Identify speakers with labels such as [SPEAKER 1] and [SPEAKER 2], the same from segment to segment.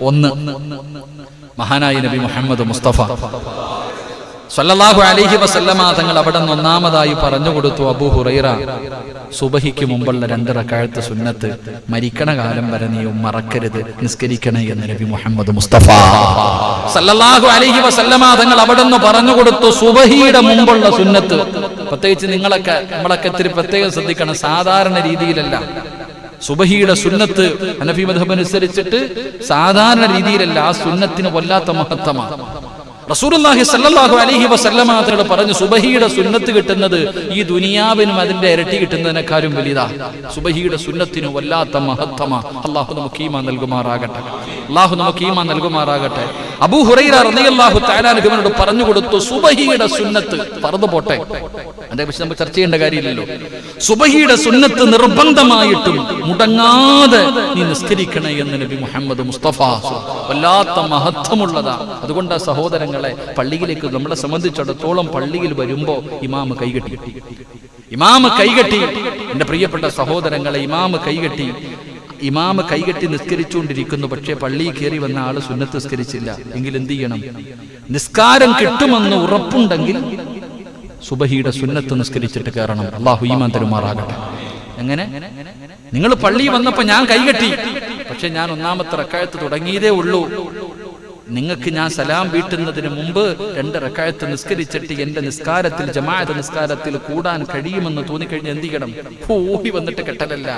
[SPEAKER 1] ഒന്ന്, മഹാനായ നബി മുഹമ്മദ് മുസ്തഫ സല്ലല്ലാഹു അലൈഹി വസല്ലമ തങ്ങൾ അവിടെ നിന്ന് ഒന്നാമതായി പറഞ്ഞു കൊടുത്തു, അബൂ ഹുറൈറ, സുബഹിക്ക് മുമ്പുള്ള 2 റക്അത്ത് സുന്നത്ത് മരിക്കണ കാലം വരെ നീ മറക്കരുത്, നിസ്കരിക്കണേ എന്ന് നബി മുഹമ്മദ് മുസ്തഫ സല്ലല്ലാഹു അലൈഹി വസല്ലമ തങ്ങൾ അവിടെ നിന്ന് പറഞ്ഞു കൊടുത്തു. സുബഹിയുടെ മുമ്പുള്ള സുന്നത്ത്, പ്രത്യേകിച്ച് നമ്മളൊക്കെ ഇത്തിരി പ്രത്യേകം ശ്രദ്ധിക്കണം, സാധാരണ രീതിയിലല്ല. സുബഹിയുടെ സുന്നത്ത് ഹനഫി മദ്ഹബ് അനുസരിച്ചിട്ട് സാധാരണ രീതിയിലല്ല, ആ സുന്നത്തിന് വല്ലാത്ത മഹത്വമാണ്. റസൂലുള്ളാഹി സ്വല്ലല്ലാഹു അലൈഹി വസല്ലമ തങ്ങൾ പറഞ്ഞു, സുബഹിയുടെ സുന്നത്ത് കിട്ടുന്നത് ഈ ദുനിയാവിനും അതിന്റെ ഇരട്ടി കിട്ടുന്നതിനേക്കാളും വലുതാ. സുബഹിയുടെ സുന്നത്തിന് വല്ലാത്ത മഹത്വമാണ്. അല്ലാഹു നമുക്ക് ഈമാൻ നൽകുമാറാകട്ടെ, അല്ലാഹു നമുക്ക് ഈമാൻ നൽകുമാറാകട്ടെ. അബൂ ഹുറൈറ റളിയല്ലാഹു തആല അൻഹുവിനോട് പറഞ്ഞു കൊടുത്തു, സുബഹിയുടെ സുന്നത്ത് ഫർദ് പോട്ടെ, അതിനെ കുറിച്ച് നമുക്ക് ചർച്ച ചെയ്യേണ്ട കാര്യമില്ലല്ലോ. സുബഹിയുടെ സുന്നത്ത് നിർബന്ധമായിട്ടും മുടങ്ങാതെ നീ നിസ്കരിക്കണേ എന്ന് നബി മുഹമ്മദ് മുസ്തഫ. വല്ലാത്ത മഹത്വമുള്ളതാ. അതുകൊണ്ട് സഹോദരങ്ങളെ, പള്ളിയിലേക്ക് നമ്മളെ സംബന്ധിച്ചിടത്തോളം പള്ളിയിൽ വരുമ്പോ ഇമാമ് കൈകെട്ടി, എന്റെ പ്രിയപ്പെട്ട സഹോദരങ്ങളെ, ഇമാമ് കൈകെട്ടി നിസ്കരിച്ചുകൊണ്ടിരിക്കുന്നു. പക്ഷേ പള്ളിയിൽ കയറി വന്ന ആള് സുന്നത്ത് നിസ്കരിച്ചില്ല എങ്കിൽ എന്ത് ചെയ്യണം? നിസ്കാരം കിട്ടുമെന്ന് ഉറപ്പുണ്ടെങ്കിൽ സുബഹിയുടെ സുന്നത്ത് നിസ്കരിച്ചിട്ട് കയറണം. അല്ലാഹു ഈമാൻ തരുമാറാകട്ടെ. എങ്ങനെ? നിങ്ങൾ പള്ളി വന്നപ്പോ ഞാൻ കൈകെട്ടി, പക്ഷെ ഞാൻ 1-ാമത്തെ റക്അത്ത് തുടങ്ങിയതേ ഉള്ളൂ. നിങ്ങൾക്ക് ഞാൻ സലാം വീട്ടുന്നതിന് മുമ്പ് 2 റക്അത്ത് നിസ്കരിച്ചിട്ട് എന്റെ നിസ്കാരത്തിൽ, ജമാഅത്ത് നിസ്കാരത്തിൽ കൂടാൻ കഴിയുമെന്ന് തോന്നിക്കഴിഞ്ഞാൽ എന്ത് ചെയ്യണം? ഓടി വന്നിട്ട് കെട്ടലല്ല,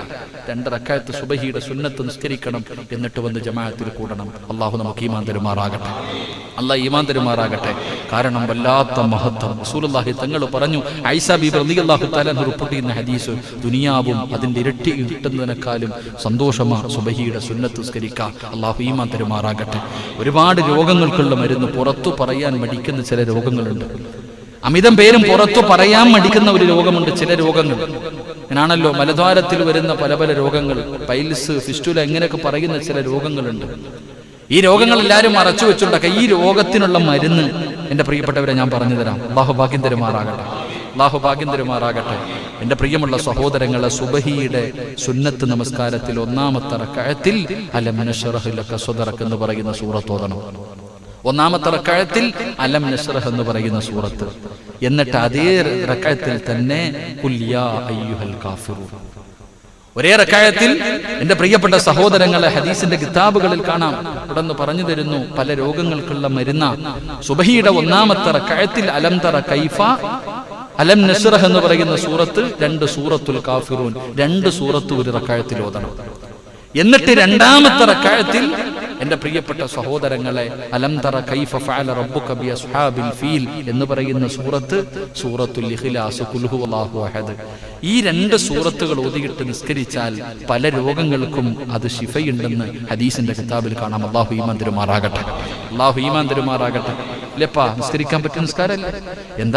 [SPEAKER 1] 2 റക്അത്ത് സുബഹിയുടെ സുന്നത്ത് നിസ്കരിക്കണം, എന്നിട്ട് വന്ന് ജമാഅത്തിൽ കൂടണം. അല്ലാഹു നമുക്ക് ഈമാൻ തരുമാറാകട്ടെ, അല്ലാഹു ഈമാൻ തരുമാറാകട്ടെ. കാരണം വല്ലാത്ത മഹത്വം. റസൂലുള്ളാഹി തങ്ങൾ പറഞ്ഞു, ആയിഷ ബീബി റളിയല്ലാഹു തആല റിപ്പോർട്ട് ചെയ്യുന്ന ഹദീസ്, ദുനിയാവും അതിന്റെ ഇരട്ടി കിട്ടുന്നതിനേക്കാളും സന്തോഷമാണ് സുബഹിയുടെ സുന്നത്ത് നിസ്കരിക്കുക. അല്ലാഹു ഈമാൻ തരുമാറാകട്ടെ. ഒരുപാട് രോഗങ്ങൾക്കുള്ള മരുന്ന് പുറത്തു പറയാൻ മടിക്കുന്ന ചില രോഗങ്ങളുണ്ട്. അമിതം പേരും പുറത്തു പറയാൻ മടിക്കുന്ന ഒരു രോഗമുണ്ട്. ചില രോഗങ്ങൾ ഞാനാണല്ലോ, മലദ്വാരത്തിൽ വരുന്ന പല പല രോഗങ്ങൾ, പൈൽസ്, ഫിസ്റ്റുല, ഇങ്ങനെയൊക്കെ പറയുന്ന ചില രോഗങ്ങളുണ്ട്. ഈ രോഗങ്ങൾ എല്ലാവരും മറച്ചു വെച്ചുകൊണ്ടൊക്കെ ഈ രോഗത്തിനുള്ള മരുന്ന് എന്റെ പ്രിയപ്പെട്ടവരെ ഞാൻ പറഞ്ഞു തരാം. അല്ലാഹു ഭാഗ്യം തരുമാറാകട്ടെ, അല്ലാഹു ഭാഗ്യം തരുമാറാകട്ടെ. എന്റെ പ്രിയമുള്ള സഹോദരങ്ങളെ, സുബഹിയുടെ സുന്നത്ത് നമസ്കാരത്തിൽ 1-ാമത്തെ റക്അത്തിൽ അലം നശ്റഹ് ലക സദ്റക എന്ന് പറയുന്ന സൂറത്ത് ഓതണം. 1-ാമത്തെ റക്അത്തിൽ അലം നശ്റഹ് എന്ന് പറയുന്ന സൂറത്ത്, എന്നിട്ട് അതേ റക്അത്തിൽ തന്നെ ഖുൽ യാ അയ്യുഹൽ കാഫിറൂൻ. ഒരേ റക്അത്തിൽ എന്റെ പ്രിയപ്പെട്ട സഹോദരങ്ങളെ, ഹദീസിന്റെ കിതാബുകളിൽ കാണാം, ഇവിടെ നിന്ന് പറഞ്ഞു തരുന്നു പല രോഗങ്ങൾക്കുള്ള മരുന്ന. സുബഹിയുടെ 1-ാമത്തെ റക്അത്തിൽ അലം തറ കൈഫ, അലം നശ്റഹ് എന്ന് പറയുന്ന സൂറത്ത്, 2 സൂറത്തുൽ കാഫിറൂൻ, 2 സൂറത്ത് ഒരു റക്അത്തിൽ ഓതണം. എന്നിട്ട് 2-ാമത്തെ റക്അത്തിൽ എന്റെ പ്രിയപ്പെട്ട സഹോദരങ്ങളെ, അലം തറ കൈഫ ഫഅല റബ്ബുക ബി അസ്ഹാബിൽ ഫീൽ എന്ന് പറയുന്ന സൂറത്ത്, സൂറത്തുൽ ഇഖ്ലാസ്, ഖുൽ ഹുവല്ലാഹു അഹദ്. ഈ 2 സൂറത്തുകൾ ഓതിയിട്ട് നിസ്കരിച്ചാൽ പല രോഗങ്ങൾക്കും അത് ശിഫയുണ്ടെന്ന് ഹദീസിന്റെ കിതാബിൽ കാണാം. അല്ലാഹു ഈമാൻ തരുമാറാകട്ടെ, അല്ലാഹു ഈമാൻ തരുമാറാകട്ടെ. ഇല്ലപ്പാ, നിസ്കരിക്കാൻ പറ്റുന്ന നിസ്കാരമല്ലേ? എന്താ